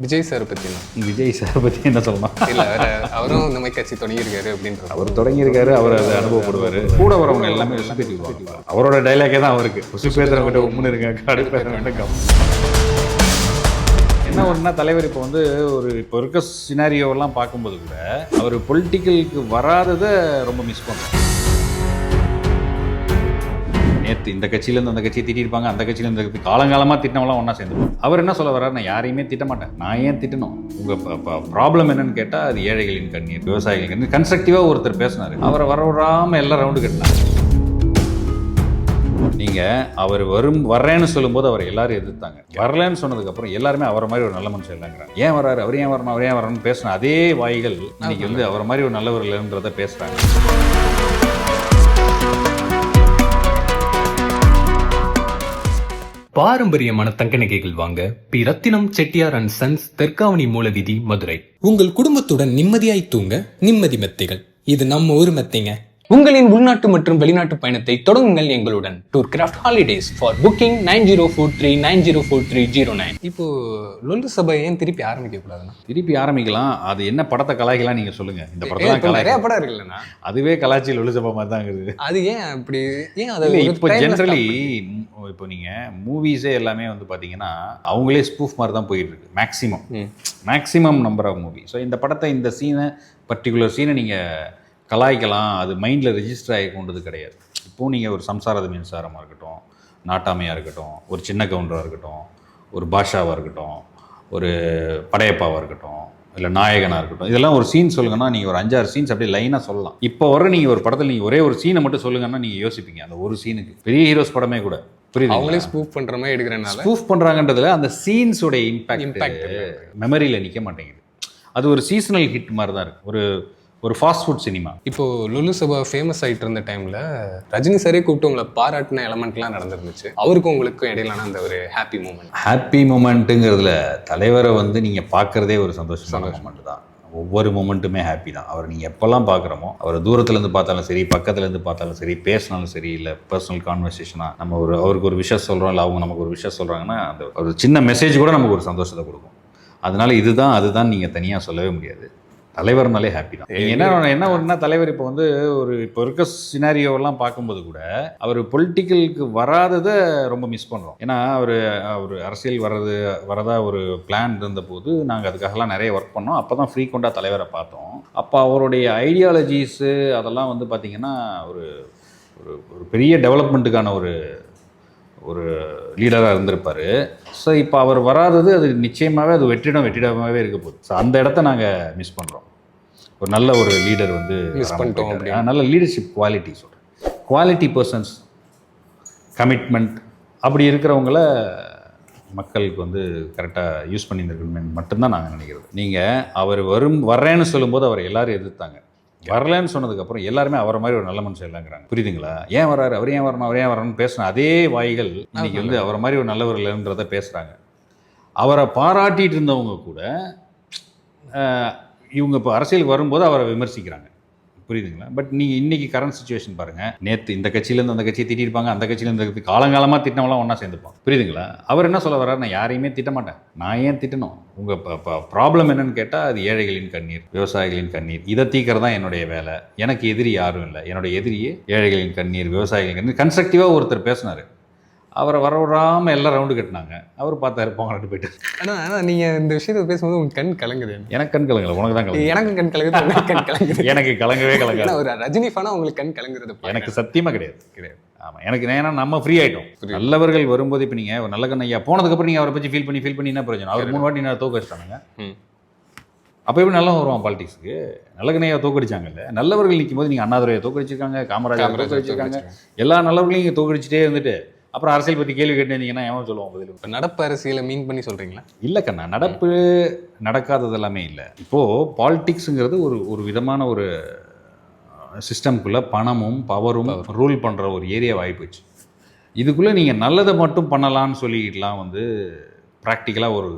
Vijay sir பற்றி Vijay sir பற்றி என்ன சொல்லலாம்? இல்லை அவரும் இந்த மாதிரி கட்சி தொடங்கியிருக்காரு அப்படின்ற அவர் தொடங்கியிருக்காரு, அவர் அதை அனுபவப்படுவார். கூட வரவங்க எல்லாமே உசுப்பேற்றிக்குவாங்க. அவரோட டைலாக்கே தான் அவருக்கு, உசுப்பேற்றுறவங்கிட்ட உம்முன்னு இருங்க, கடுப்பேற்றுறவங்கிட்ட என்ன ஒன்றுனா தலைவர் இப்போ வந்து இப்போ இருக்க சினாரியோவெல்லாம் பார்க்கும்போது கூட அவர் பொலிட்டிக்கலுக்கு வராததை ரொம்ப மிஸ் பண்ணுறோம். நேற்று இந்த கட்சியிலேருந்து அந்த கட்சியை திட்டிருப்பாங்க, அந்த கட்சியிலேருந்து இந்த காலங்காலமாக திட்டினவெல்லாம் ஒன்றா சேர்ந்துருவோம். அவர் என்ன சொல்ல வர்றாரு, நான் யாரையுமே திட்ட மாட்டேன், நான் ஏன் திட்டணும், உங்கள் ப்ராப்ளம் என்னன்னு கேட்டால் அது ஏழைகளின் கண்ணீர், விவசாயிகளின் கண்ணீர். கன்ஸ்ட்ரக்டிவாக ஒருத்தர் பேசினார், அவரை வரவிடாமல் எல்லாம் ரவுண்டு கட்டினாங்க. நீங்கள் அவர் வர்றேன்னு சொல்லும்போது அவர் எல்லாரும் எதிர்த்தாங்க. வரலன்னு சொன்னதுக்கப்புறம் எல்லாருமே அவரை மாதிரி ஒரு நல்ல மனுஷன் இல்லைங்கிறாங்க. ஏன் வர்றாரு, அவர் ஏன் வரணும், அவர் ஏன் வரணும்னு பேசின அதே வாய்கள் இன்னைக்கு வந்து அவரை மாதிரி ஒரு நல்லவர் இல்லைன்றதை பேசுகிறாங்க. பாரம்பரியமான தங்க நகைகள் வாங்க P Rathinam Chettiar and sons, Therkavani Moolaveethi, Madurai. உங்கள் குடும்பத்துடன் நிம்மதியாய் தூங்க நிம்மதி மெத்தைகள். இது நம்ம ஊர் மெத்தைங்க. உங்களின் உள்நாட்டு மற்றும் வெளிநாட்டு பயணத்தை தொடங்குங்கள் எங்களுடன். Tour craft holidays for booking 9043904309. இப்போ லொல்லு சபை ஏன் திருப்பி ஆரம்பிக்க கூடாதுன்னா? திருப்பி ஆரம்பிக்கலாம். அது என்ன படத்தை கலாய்க்கலாம் நீங்கள் சொல்லுங்கள். இந்த படத்தை நிறைய படம் இருக்குல்லண்ணா, அதுவே கலாச்சி லொல்லு சபை மாதிரி தான் இருக்குது. அது ஏன் அப்படி, ஏன் அதை இப்போ ஜென்ரலி இப்போ நீங்கள் மூவிஸே எல்லாமே வந்து பார்த்தீங்கன்னா அவங்களே ஸ்பூஃப் மாதிரி தான் போயிட்டு இருக்கு maximum number of movie. So இந்த படத்தை, இந்த சீனை, பர்டிகுலர் சீனை நீங்கள் கலாய்க்கலாம், அது மைண்டில் ரெஜிஸ்டர் ஆகி கொண்டது கிடையாது. இப்போது நீங்கள் ஒரு சம்சாரத மின்சாரமாக இருக்கட்டும், நாட்டாமையாக இருக்கட்டும், ஒரு சின்ன கவுண்டராக இருக்கட்டும், ஒரு பாஷாவாக இருக்கட்டும், ஒரு படையப்பாவாக இருக்கட்டும், இல்லை நாயகனாக இருக்கட்டும், இதெல்லாம் ஒரு சீன் சொல்லுங்கன்னா நீங்கள் ஒரு 5-6 சீன்ஸ் அப்படியே லைனாக சொல்லலாம். இப்போ வர நீங்கள் ஒரு படத்தில் நீங்கள் ஒரே ஒரு சீனை மட்டும் சொல்லுங்கன்னா நீங்கள் யோசிப்பீங்க. அந்த ஒரு சீனுக்கு பெரிய ஹீரோஸ் படமே கூட புரியுது, அவங்களே ஸ்பூஃப் பண்ணுற மாதிரி எடுக்கிறனால ஸ்பூஃப் பண்ணுறாங்கன்றதுல அந்த சீன்ஸோட இம்பேக்ட் மெமரியில் நிற்க மாட்டேங்குது. அது ஒரு சீசனல் ஹிட் மாதிரி தான் இருக்குது, ஒரு ஃபாஸ்ட் ஃபுட் சினிமா. இப்போ லுலு சபா ஃபேமஸ் ஆகிட்டு இருந்த டைமில் ரஜினி சாரே கூப்பிட்டு உங்களை பாராட்டின எலமெண்ட்லாம் நடந்துருந்துச்சு. அவருக்கும் உங்களுக்கும் இடையிலான அந்த ஒரு ஹாப்பி மூமெண்ட்டுங்கிறதுல தலைவரை வந்து நீங்கள் பார்க்குறதே ஒரு சந்தோஷமான மூமெண்ட் தான். ஒவ்வொரு மூமெண்ட்டுமே ஹாப்பி தான். அவர் நீங்கள் எப்போல்லாம் பார்க்குறோமோ, அவர் தூரத்துலேருந்து பார்த்தாலும் சரி, பக்கத்துலேருந்து பார்த்தாலும் சரி, பேசினாலும் சரி, இல்லை பர்சனல் கான்வர்சேஷனாக நம்ம அவருக்கு ஒரு விஷயம் சொல்கிறோம், இல்லை அவங்க நமக்கு ஒரு விஷயம் சொல்கிறாங்கன்னா அந்த ஒரு சின்ன மெசேஜ் கூட நமக்கு ஒரு சந்தோஷத்தை கொடுக்கும். அதனால அதுதான் நீங்கள் தனியாக சொல்லவே முடியாது. தலைவர்னாலே ஹாப்பி தான். என்ன ஒன்றுனா தலைவர் இப்போ வந்து இப்போ இருக்க சினாரியோவெல்லாம் பார்க்கும்போது கூட அவர் பொலிட்டிக்கலுக்கு வராததை ரொம்ப மிஸ் பண்ணுறோம். ஏன்னா அவர் அரசியல் வரதா ஒரு பிளான் இருந்தபோது நாங்கள் அதுக்காகலாம் நிறைய ஒர்க் பண்ணோம். அப்போ தான் ஃப்ரீக்வெண்ட்டாக தலைவரை பார்த்தோம். அப்போ அவருடைய ஐடியாலஜிஸு அதெல்லாம் வந்து பார்த்திங்கன்னா ஒரு பெரிய டெவலப்மெண்ட்டுக்கான ஒரு லீடராக இருந்திருப்பார். ஸோ இப்போ அவர் வராதது அது நிச்சயமாகவே அது வெற்றிடமாகவே இருக்க போகுது. ஸோ அந்த இடத்த நாங்கள் மிஸ் பண்ணுறோம். ஒரு நல்ல ஒரு லீடர் வந்து மிஸ் பண்ணிட்டோம். அப்படின்னா நல்ல லீடர்ஷிப் குவாலிட்டி சொல்கிறேன், குவாலிட்டி பர்சன்ஸ், கமிட்மெண்ட் அப்படி இருக்கிறவங்கள மக்களுக்கு வந்து கரெக்டாக யூஸ் பண்ணியிருக்கணும்னு மட்டும்தான் நாங்கள் நினைக்கிறது. நீங்கள் அவர் வர்றேன்னு சொல்லும்போது அவரை எல்லோரும் எதிர்த்தாங்க. வரலன்னு சொன்னதுக்கப்புறம் எல்லாருமே அவரை மாதிரி ஒரு நல்ல மனுஷன் இல்லைங்கிறாங்க. புரியுதுங்களா? ஏன் வர்றாரு, அவர் ஏன் வரணும், அவர் ஏன் வரணும்னு பேசின அதே வாய்கள் இன்னைக்கு வந்து அவரை மாதிரி ஒரு நல்லவர் இல்லைன்றதை பேசுகிறாங்க. அவரை பாராட்டிகிட்டு இருந்தவங்க கூட இவங்க இப்போ அரசியலுக்கு வரும்போது அவரை விமர்சிக்கிறாங்க. புரியுதுங்களா? பட் நீங்கள் இன்றைக்கி கரண்ட் சுச்சுவேஷன் பாருங்கள். நேற்று இந்த கட்சியிலேருந்து அந்த கட்சியை திட்டிருப்பாங்க, அந்த கட்சியிலேருந்து காலங்காலமாக திட்டினவெல்லாம் ஒன்றா சேர்ந்துப்பாங்க. புரியுதுங்களா? அவர் என்ன சொல்ல வர்றாரு, நான் யாரையுமே திட்ட மாட்டேன், நான் ஏன் திட்டணும், உங்கள் ப்ராப்ளம் என்னன்னு கேட்டால் அது ஏழைகளின் கண்ணீர், விவசாயிகளின் கண்ணீர், இதை தீர்க்கறதான் என்னுடைய வேலை, எனக்கு எதிரி யாரும் இல்லை, என்னுடைய எதிரியே ஏழைகளின் கண்ணீர், விவசாயிகளின் கண்ணீர். கன்ஸ்ட்ரக்டிவாக ஒருத்தர் பேசினார், அவரை வரவிடாமல் எல்லாம் ரவுண்டு கட்டினாங்க. அவர் பார்த்தாரு, போங்கட்டு போயிட்டு. ஆனால் நீங்கள் இந்த விஷயத்தை பேசும்போது உங்கள் கண் கலங்குது. எனக்கு கண் கலங்கலை, உனக்கு தான் கலங்குது. எனக்கு கண் கலங்குது. எனக்கு கலங்கவே கலங்காது. ஒரு ரஜினி ஃபேனா உங்களுக்கு கண் கலங்குறது எனக்கு சத்தியமாக கிடையாது. ஆமாம், எனக்கு ஏன்னா நம்ம ஃப்ரீ ஆகிட்டோம். நல்லவர்கள் வரும்போது இப்போ நீங்கள் ஒரு நல்ல கண்ணையா போனதுக்கப்புறம் நீங்கள் அவரை பற்றி ஃபீல் பண்ணி என்ன பிரயோஜனம்? அவர் 3 வாட்டி நான் தோக்க வச்சுட்டானுங்க. அப்போ எப்படி நல்லா வருவான் பாலிடிக்ஸுக்கு? நல்ல கண்ணையா தோக்கடிச்சாங்கல்ல. நல்லவர்கள் நிற்கும் போது நீங்கள் அண்ணாதுரையை தோக்கடிச்சிருக்காங்க, காமராஜர் தோக்கடிச்சிருக்காங்க, எல்லா நல்லவர்களையும் நீங்கள் தோக்கடிச்சிட்டே இருந்துட்டு அப்புறம் அரசியல் பற்றி கேள்வி கேட்டீங்கன்னா ஏன் சொல்லுவோம் பதில்? இப்போ நடப்பு அரசியலை மீன் பண்ணி சொல்கிறீங்களா? இல்லை கண்ணா, நடப்பு நடக்காதது எல்லாமே இல்லை. இப்போது பாலிடிக்ஸுங்கிறது ஒரு விதமான ஒரு சிஸ்டம்குள்ளே பணமும் பவரும் ரூல் பண்ணுற ஒரு ஏரியா வாய்ப்புச்சு. இதுக்குள்ளே நீங்கள் நல்லதை மட்டும் பண்ணலான்னு சொல்லிக்கிட்டுலாம் வந்து ப்ராக்டிக்கலாக ஒரு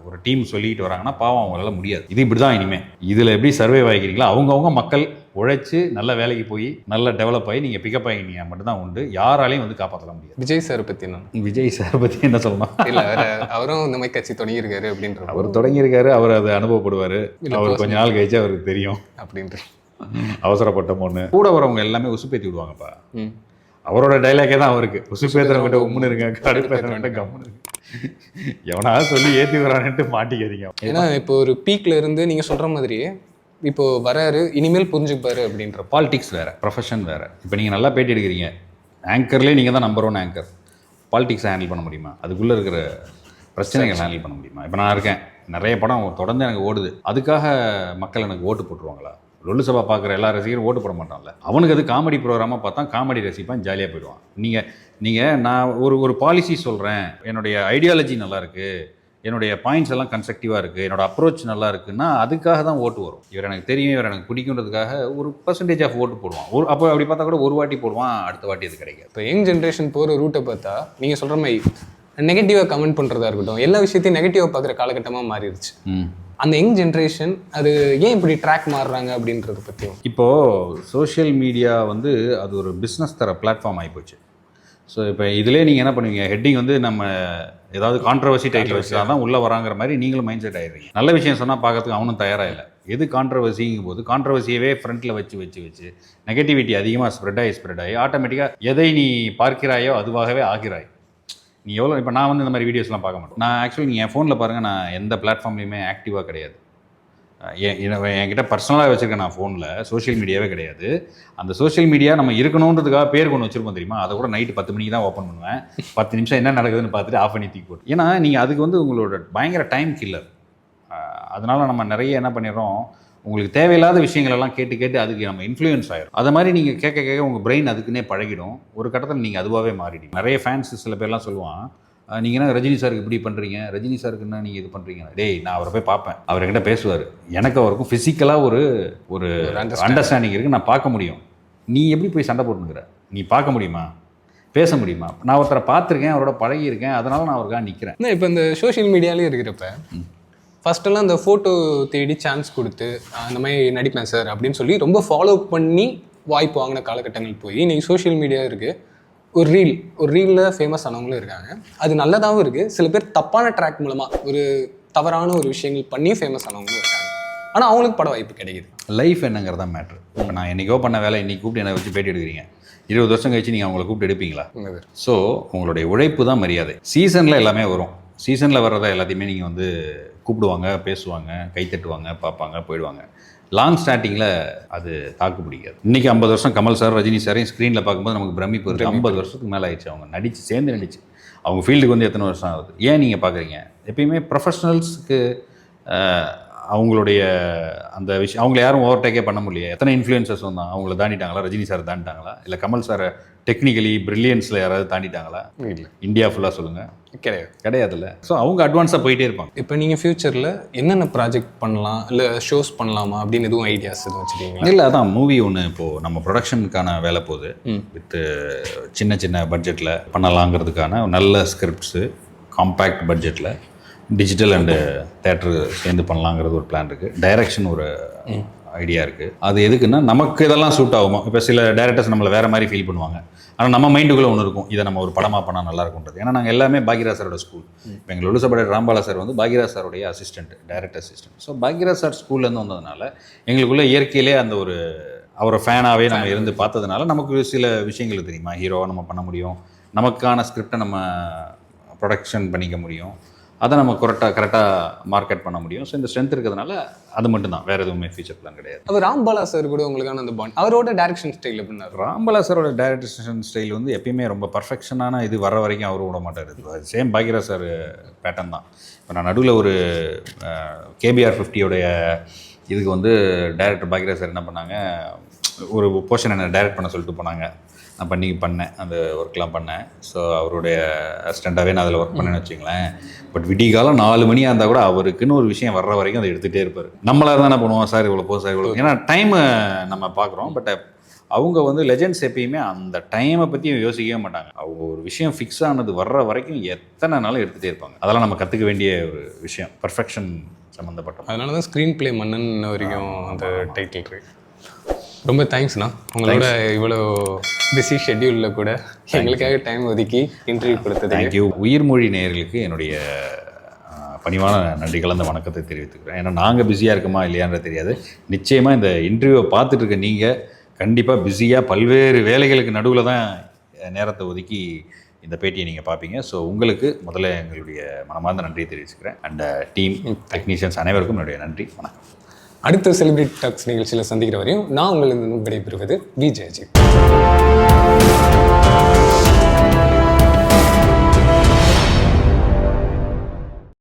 ஒரு டீம் சொல்லிட்டு வராங்கன்னா பாவம் அவங்களால முடியாது. இது இப்படி தான் இனிமேல் இதில் எப்படி சர்வைவ் ஆகிக்கிறீங்களோ அவங்கவுங்க மக்கள் உழைச்சி நல்ல வேலைக்கு போய் நல்ல டெவலப் ஆகி நீங்கள் பிக்கப் ஆகினீங்க மட்டும்தான் உண்டு. யாராலையும் வந்து காப்பாற்றலாம் முடியாது. விஜய் சார் பற்றி நான் விஜய் சார் பற்றி என்ன சொல்லணும்? இல்லை அவரும் இந்த மாதிரி கட்சி தொடங்கியிருக்காரு அப்படின்ற அவர் தொடங்கியிருக்காரு, அவர் அதை அனுபவப்படுவார். அவர் கொஞ்ச நாள் கழிச்சு அவருக்கு தெரியும் அப்படின்ற அவசரப்பட்ட பொண்ணு கூட வரவங்க எல்லாமே உசுப்பேத்தி விடுவாங்கப்பா. அவரோட டைலாக்கே தான் அவருக்கு, உசுப்பேத்துறவங்கிட்ட உம்முன்னு இருங்க, கடுப்பேத்துறவங்கிட்ட கம்முன்னு இருக்கு. எவனாவது சொல்லி ஏற்றி வரான்ட்டு மாட்டிக்காதீங்க. ஏன்னா இப்போ ஒரு பீக்ல இருந்து நீங்க சொல்ற மாதிரியே இப்போ வராரு, இனிமேல் புரிஞ்சுப்பாரு அப்படின்ற. பாலிடிக்ஸ் வேறு, ப்ரொஃபஷன் வேறு. இப்போ நீங்கள் நல்லா பேட்டி எடுக்கிறீங்க, ஆங்கர்லேயே நீங்கள் தான் நம்பர் 1 ஆங்கர். பாலிடிக்ஸை ஹேண்டில் பண்ண முடியுமா? அதுக்குள்ளே இருக்கிற பிரச்சனைகள் ஹேண்டில் பண்ண முடியுமா? இப்போ நான் இருக்கேன், நிறைய படம் தொடர்ந்து எனக்கு ஓடுது, அதுக்காக மக்கள் எனக்கு ஓட்டு போட்டுருவாங்களா? லொல்லு சபா பார்க்குற எல்லா ரசிகரும் ஓட்டு போட மாட்டான்ல. அவனுக்கு அது காமெடி ப்ரோக்ராமாக பார்த்தா காமெடி ரசிப்பான், ஜாலியாக போயிடுவான். நீங்கள் நான் ஒரு பாலிசி சொல்கிறேன், என்னுடைய ஐடியாலஜி நல்லா இருக்குது, என்னுடைய பாயிண்ட்ஸ் எல்லாம் கன்ஸ்ட்ரக்டிவாக இருக்குது, என்னோட அப்ரோச் நல்லா இருக்குன்னா அதுக்காக தான் ஓட்டு வரும். இவர் எனக்கு தெரியும், இவர் எனக்கு பிடிக்குன்றதுக்காக ஒரு பர்சன்டேஜ் ஆஃப் ஓட்டு போடுவான். அப்போ அப்படி பார்த்தா கூட ஒரு வாட்டி போடுவான், அடுத்த வாட்டி அது கிடைக்காது. இப்போ யங் ஜென்ரேஷன் போகிற ரூட்டை பார்த்தா நீங்கள் சொல்கிற மாதிரி நெகட்டிவாக கமெண்ட் பண்ணுறதா இருக்கட்டும், எல்லா விஷயத்தையும் நெகட்டிவாக பார்க்குற காலகட்டமாக மாறிடுச்சு. அந்த யங் ஜென்ரேஷன் அது ஏன் இப்படி ட்ராக் மாறுறாங்க அப்படின்றத பற்றியும். இப்போது சோஷியல் மீடியா வந்து அது ஒரு பிஸ்னஸ் தர பிளாட்ஃபார்ம் ஆகிப்போச்சு. ஸோ இப்போ இதிலே நீங்கள் என்ன பண்ணுவீங்க, ஹெட்டிங் வந்து நம்ம ஏதாவது கான்ட்ரவர்சி டைட்டில் வச்சு தான் உள்ளே வராங்கிற மாதிரி நீங்களும் மைண்ட் செட் ஆகிடுறீங்க. நல்ல விஷயம் சொன்னால் பார்க்கறதுக்கு அவனும் தயாராக இல்லை. எது கான்ட்ரவர்சிங்கும் போது கான்ட்ரவர்சியவே ஃப்ரண்ட்டில் வச்சு நெகட்டிவிட்டி அதிகமாக ஸ்ப்ரெட் ஆகி ஆட்டோமேட்டிக்காக எதை நீ பார்க்கிறாயோ அதுவாகவே ஆகிறாய். நீ எவ்வளோ இப்போ நான் வந்து இந்த மாதிரி வீடியோஸ்லாம் பார்க்க மாட்டேன். நான் ஆக்சுவலி நீங்கள் என் ஃபோனில் பாருங்கள், நான் எந்த பிளாட்ஃபார்ம்லையுமே ஆக்டிவாக கிடையாது. என்கிட்ட பர்சனலாக வச்சுருக்கேன் நான் ஃபோனில், சோஷியல் மீடியாவே கிடையாது. அந்த சோஷியல் மீடியா நம்ம இருக்கணுன்றதுக்காக பேர் கொண்டு வச்சுருப்போம் தெரியுமா, அதை கூட நைட்டு 10 மணிக்கு தான் ஓப்பன் பண்ணுவேன். 10 நிமிஷம் என்ன நடக்குதுன்னு பார்த்துட்டு ஆஃப் பண்ணி தூக்கி போட்டு. ஏன்னா நீங்கள் அதுக்கு வந்து உங்களோட பயங்கர டைம் கில்லர். அதனால் நம்ம நிறைய என்ன பண்ணிடுறோம், உங்களுக்கு தேவையில்லாத விஷயங்களெல்லாம் கேட்டு அதுக்கு நம்ம இன்ஃப்ளூயன்ஸ் ஆகிடும். அதை மாதிரி நீங்கள் கேட்க உங்கள் பிரெயின் அதுக்குன்னே பழகிடும். ஒரு கட்டத்தில் நீங்கள் அதுவாகவே மாறிடும். நிறைய ஃபேன்ஸ் சில பேர்லாம் சொல்லுவான், நீங்கள் என்ன ரஜினி சாருக்கு இப்படி பண்ணுறீங்க, ரஜினி சாருக்கு என்ன நீங்கள் இது பண்ணுறீங்க. டேய், நான் அவரை போய் பார்ப்பேன், அவர் என்கிட்ட பேசுவார், எனக்கு அவருக்கும் ஃபிசிக்கலாக ஒரு அண்டர்ஸ்டாண்டிங் இருக்குது, நான் பார்க்க முடியும். நீ எப்படி போய் சண்டை போட்டுங்கிற, நீ பார்க்க முடியுமா, பேச முடியுமா? நான் ஒருத்தரை பார்த்துருக்கேன், அவரோட பழகியிருக்கேன், அதனால நான் அவருக்காக நிற்கிறேன். இப்போ இந்த சோஷியல் மீடியாலே இருக்கிறப்ப ஃபஸ்ட்டெல்லாம் அந்த ஃபோட்டோ தேடி சான்ஸ் கொடுத்து அந்த மாதிரி நடிப்பேன் சார் அப்படின்னு சொல்லி ரொம்ப ஃபாலோ பண்ணி வாய்ப்பு வாங்கின காலகட்டங்கள் போய் இன்றைக்கி சோஷியல் மீடியா இருக்குது. ஒரு ரீலில் ஃபேமஸ் ஆனவங்களும் இருக்காங்க. அது நல்லதாகவும் இருக்குது. சில பேர் தப்பான ட்ராக் மூலமாக ஒரு தவறான ஒரு விஷயங்கள் பண்ணி ஃபேமஸ் ஆனவங்களும் இருக்காங்க. ஆனால் அவங்களுக்கு பட வாய்ப்பு கிடைக்குது. லைஃப் என்னங்கிறதான் மேட்ரு. இப்போ நான் என்றைக்கோ பண்ண வேலை இன்றைக்கி கூப்பிட்டு என்னை வச்சு பேட்டி எடுக்கிறீங்க, 20 வருஷம் கழிச்சு நீங்கள் அவங்களை கூப்பிட்டு எடுப்பீங்களா? ஸோ உங்களுடைய உழைப்பு தான் மரியாதை. சீசனில் எல்லாமே வரும். சீசனில் வர்றதா எல்லாத்தையுமே நீங்கள் வந்து கூப்பிடுவாங்க, பேசுவாங்க, கைத்தட்டுவாங்க, பார்ப்பாங்க, போயிடுவாங்க. லாங் ஸ்டார்டிங்கில் அது தாக்கு பிடிக்காது. இன்றைக்கி 50 வருஷம் கமல் சார், ரஜினி சாரையும் ஸ்க்ரீனில் பார்க்கும்போது நமக்கு பிரமிப்பு இருக்குது. 50 வருஷத்துக்கு மேலே ஆயிடுச்சு அவங்க சேர்ந்து நடிச்சு. அவங்க ஃபீல்டுக்கு வந்து எத்தனை வருஷம் ஆகுது? ஏன் நீங்கள் பார்க்குறீங்க? எப்பயுமே ப்ரொஃபஷ்னல்ஸுக்கு அவங்களுடைய அந்த விஷயம் அவங்கள யாரும் ஓவர்டேக்கே பண்ண முடியல. எத்தனை இன்ஃப்ளூயன்சர்ஸ் வந்தாங்க, அவங்கள தாண்டிட்டாங்களா? ரஜினி சார் தாண்டிட்டாங்களா? இல்லை கமல் சாரை டெக்னிக்கலி பிரில்லியன்ஸில் யாராவது தாண்டிட்டாங்களா? இல்லை. இந்தியா ஃபுல்லாக சொல்லுங்கள், கிடையாதுல்ல. ஸோ அவங்க அட்வான்ஸாக போயிட்டே இருப்பாங்க. இப்போ நீங்கள் ஃப்யூச்சரில் என்னென்ன ப்ராஜெக்ட் பண்ணலாம், இல்லை ஷோஸ் பண்ணலாமா அப்படின்னு எதுவும் ஐடியாஸ் எதுவும் வச்சுருக்கீங்களா? இல்லை, அதான் மூவி ஒன்று இப்போது நம்ம ப்ரொடக்ஷனுக்கான வேலை போகுது. வித்து சின்ன பட்ஜெட்டில் பண்ணலாங்கிறதுக்கான நல்ல ஸ்கிரிப்ட்ஸு, காம்பேக்ட் பட்ஜெட்டில் டிஜிட்டல் அண்டு தேட்டரு சேர்ந்து பண்ணலாங்கிறது ஒரு பிளான் இருக்குது. டைரக்ஷன் ஒரு ஐடியா இருக்குது. அது எதுக்குன்னா நமக்கு இதெல்லாம் சூட் ஆகுமா. இப்போ சில டைரக்டர்ஸ் நம்மளை வேறு மாதிரி ஃபீல் பண்ணுவாங்க, ஆனால் நம்ம மைண்டுக்குள்ளே ஒன்று இருக்கும், இதை நம்ம ஒரு படமாக பண்ணால் நல்லா இருக்கும்ன்றது. ஏன்னா நாங்கள் எல்லாமே பாக்யராஜ் சாரோட ஸ்கூல். இப்போ எங்கள் ஒலுசபட ராம்பாலா சார் வந்து பாக்யராஜ் சாருடைய assistant, director assistant. So Bhagyaraj sir ஸ்கூல்லேருந்து வந்ததுனால எங்களுக்குள்ளே இயற்கையிலே அந்த ஒரு அவரை ஃபேனாகவே நம்ம இருந்து பார்த்ததுனால நமக்கு சில விஷயங்கள் தெரியுமா, ஹீரோவாக நம்ம பண்ண முடியும், நமக்கான ஸ்கிரிப்டை நம்ம ப்ரொடக்ஷன் பண்ணிக்க முடியும், அதை நம்ம கரெக்டாக மார்க்கெட் பண்ண முடியும். ஸோ இந்த ஸ்ட்ரென்த் இருக்கிறதுனால அது மட்டும்தான், வேறு எதுவுமே ஃபியூச்சர் பிளான் கிடையாது. அவர் ராம்பாலா சார் கூட உங்களுக்கான அந்த பாண்ட், அவரோட டைரக்ஷன் ஸ்டைல் எப்படின்னா? ராம்பாலா சாரோட டைரக்ஷன் ஸ்டைல் வந்து எப்பயுமே ரொம்ப பர்ஃபெக்ஷனான இது வர வரைக்கும் அவர் விட மாட்டார். சேம் பாக்யராஜ் சார் பேட்டர்ன் தான். இப்போ நான் நடுவில் ஒரு கேபிஆர் 50யோடைய இதுக்கு வந்து டைரக்டர் பாக்யராஜ் சார் என்ன பண்ணாங்க, ஒரு போர்ஷன் என்ன டைரக்ட் பண்ண சொல்லிட்டு போனாங்க. நான் பண்ணேன், அந்த ஒர்க்லாம் பண்ணேன். ஸோ அவருடைய அசிஸ்டண்ட்டாகவே நான் அதில் ஒர்க் பண்ணேன்னு வச்சுங்களேன். பட் விடிகாலம் 4 மணியாக இருந்தால் கூட அவருக்குன்னு ஒரு விஷயம் வர்ற வரைக்கும் அதை எடுத்துகிட்டே இருப்பார். நம்மளாக தானே பண்ணுவோம், சார் இவ்வளோ போ, சார் இவ்வளோ, ஏன்னா டைமை நம்ம பார்க்குறோம். பட் அவங்க வந்து லெஜெண்ட்ஸ் எப்பயுமே அந்த டைமை பற்றி யோசிக்கவே மாட்டாங்க. அவங்க ஒரு விஷயம் ஃபிக்ஸ் ஆனது வர்ற வரைக்கும் எத்தனை நாளும் எடுத்துகிட்டே இருப்பாங்க. அதெல்லாம் நம்ம கற்றுக்க வேண்டிய ஒரு விஷயம், பர்ஃபெக்ஷன் சம்மந்தப்பட்ட. அதனால தான் ஸ்க்ரீன் ப்ளே மன்னன் வரைக்கும் அந்த டைட்டில் இருக்கு. ரொம்ப தேங்க்ஸ்ண்ணா, உங்களோட இவ்வளோ பிஸி ஷெட்யூலில் கூட எங்களுக்காக டைம் ஒதுக்கி இன்டர்வியூ கொடுத்தது. தேங்க்யூ. உயிர்மொழி நேயர்களுக்கு என்னுடைய பணிவான நன்றி கலந்த வணக்கத்தை தெரிவித்துக்கிறேன். ஏன்னா நாங்கள் பிஸியாக இருக்குமா இல்லையான்றது தெரியாது. நிச்சயமாக இந்த இன்டர்வியூவை பார்த்துட்டு இருக்க நீங்கள் கண்டிப்பாக பிஸியாக பல்வேறு வேலைகளுக்கு நடுவில் தான் நேரத்தை ஒதுக்கி இந்த பேட்டியை நீங்கள் பார்ப்பீங்க. ஸோ உங்களுக்கு முதல்ல எங்களுடைய மனமார்ந்த நன்றியை தெரிவிச்சுக்கிறேன். அண்ட் டீம் டெக்னீஷியன்ஸ் அனைவருக்கும் என்னுடைய நன்றி, வணக்கம். அடுத்த செலிபிரிட்டி டாக்ஸ் நிகழ்ச்சியில் சந்திக்கிற வரையும் நான் உங்களிடம் விடைபெறுவது வி. ஜெயஜி.